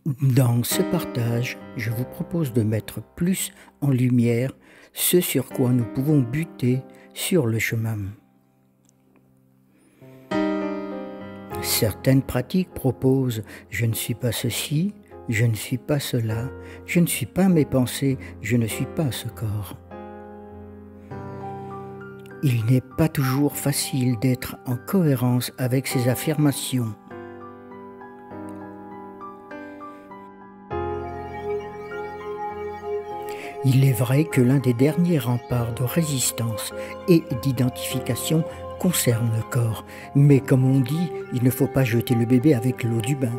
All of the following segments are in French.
Dans ce partage, je vous propose de mettre plus en lumière ce sur quoi nous pouvons buter sur le chemin. Certaines pratiques proposent « je ne suis pas ceci, je ne suis pas cela, je ne suis pas mes pensées, je ne suis pas ce corps ». Il n'est pas toujours facile d'être en cohérence avec ces affirmations. Il est vrai que l'un des derniers remparts de résistance et d'identification concerne le corps, mais comme on dit, il ne faut pas jeter le bébé avec l'eau du bain.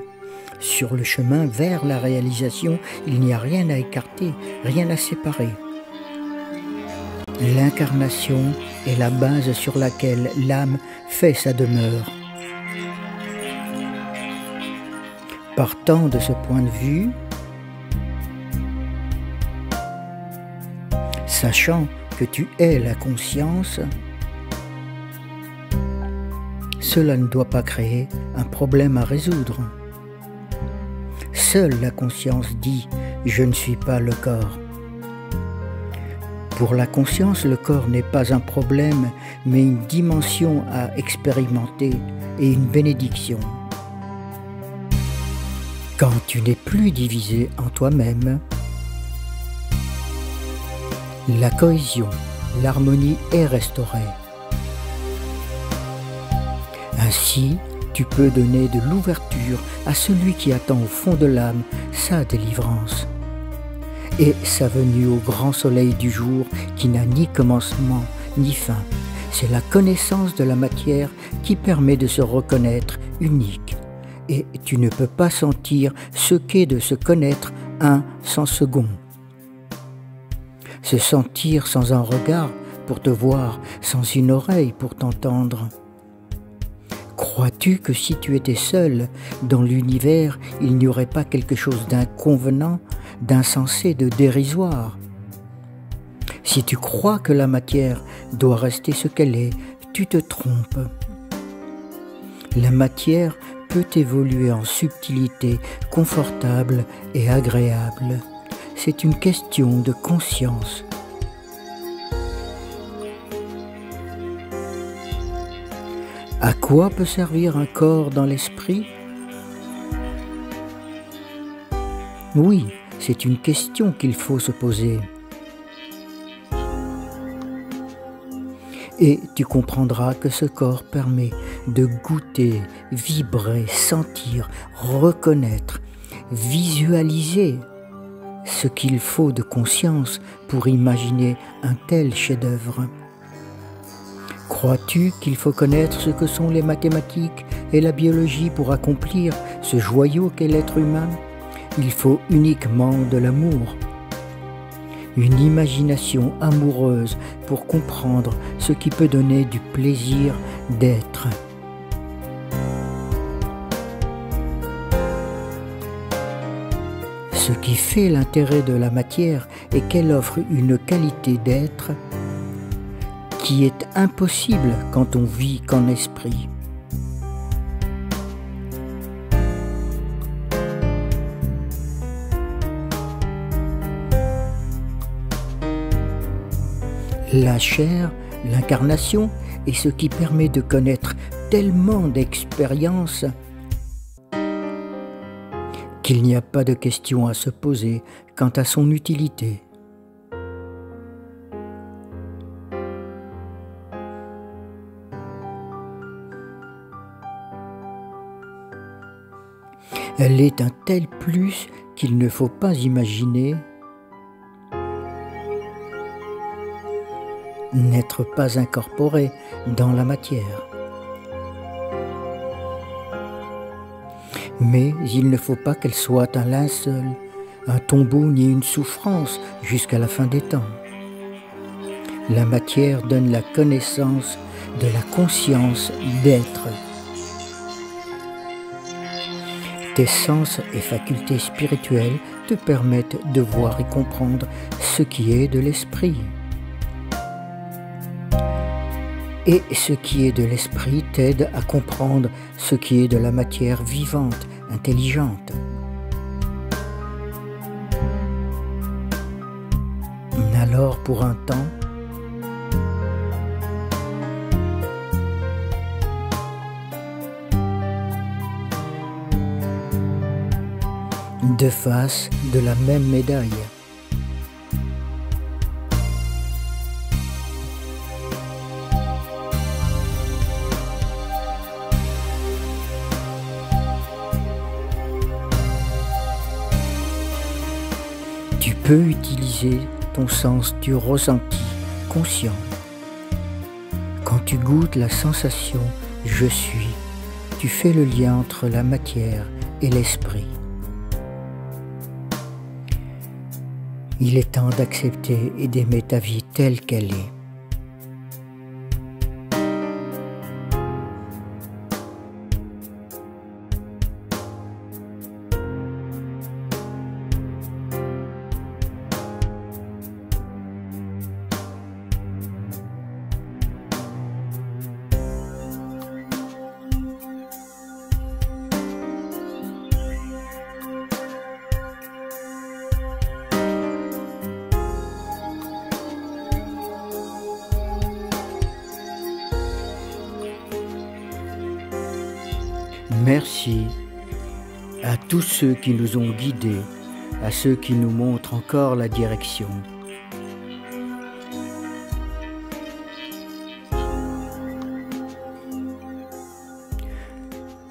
Sur le chemin vers la réalisation, il n'y a rien à écarter, rien à séparer. L'incarnation est la base sur laquelle l'âme fait sa demeure. Partant de ce point de vue, sachant que tu es la conscience, cela ne doit pas créer un problème à résoudre. Seule la conscience dit « je ne suis pas le corps ». Pour la conscience, le corps n'est pas un problème, mais une dimension à expérimenter et une bénédiction. Quand tu n'es plus divisé en toi-même, la cohésion, l'harmonie est restaurée. Ainsi, tu peux donner de l'ouverture à celui qui attend au fond de l'âme sa délivrance et sa venue au grand soleil du jour qui n'a ni commencement ni fin. C'est la connaissance de la matière qui permet de se reconnaître unique. Et tu ne peux pas sentir ce qu'est de se connaître un sans second. Se sentir sans un regard pour te voir, sans une oreille pour t'entendre. Crois-tu que si tu étais seul dans l'univers, il n'y aurait pas quelque chose d'inconvenant, d'insensé, de dérisoire? Si tu crois que la matière doit rester ce qu'elle est, tu te trompes. La matière peut évoluer en subtilité confortable et agréable. C'est une question de conscience. À quoi peut servir un corps dans l'esprit? Oui, c'est une question qu'il faut se poser. Et tu comprendras que ce corps permet de goûter, vibrer, sentir, reconnaître, visualiser ce qu'il faut de conscience pour imaginer un tel chef-d'œuvre. Crois-tu qu'il faut connaître ce que sont les mathématiques et la biologie pour accomplir ce joyau qu'est l'être humain? Il faut uniquement de l'amour. Une imagination amoureuse pour comprendre ce qui peut donner du plaisir d'être. Ce qui fait l'intérêt de la matière est qu'elle offre une qualité d'être qui est impossible quand on vit qu'en esprit. La chair, l'incarnation, est ce qui permet de connaître tellement d'expériences qu'il n'y a pas de question à se poser quant à son utilité. Elle est un tel plus qu'il ne faut pas imaginer n'être pas incorporé dans la matière. Mais il ne faut pas qu'elle soit un linceul, un tombeau ni une souffrance jusqu'à la fin des temps. La matière donne la connaissance de la conscience d'être. Tes sens et facultés spirituelles te permettent de voir et comprendre ce qui est de l'esprit. Et ce qui est de l'esprit t'aide à comprendre ce qui est de la matière vivante, intelligente. Alors pour un temps, deux faces de la même médaille. Tu peux utiliser ton sens du ressenti conscient. Quand tu goûtes la sensation « je suis », tu fais le lien entre la matière et l'esprit. Il est temps d'accepter et d'aimer ta vie telle qu'elle est. Merci à tous ceux qui nous ont guidés, à ceux qui nous montrent encore la direction.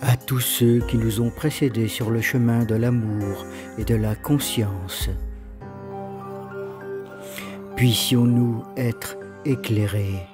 À tous ceux qui nous ont précédés sur le chemin de l'amour et de la conscience. Puissions-nous être éclairés.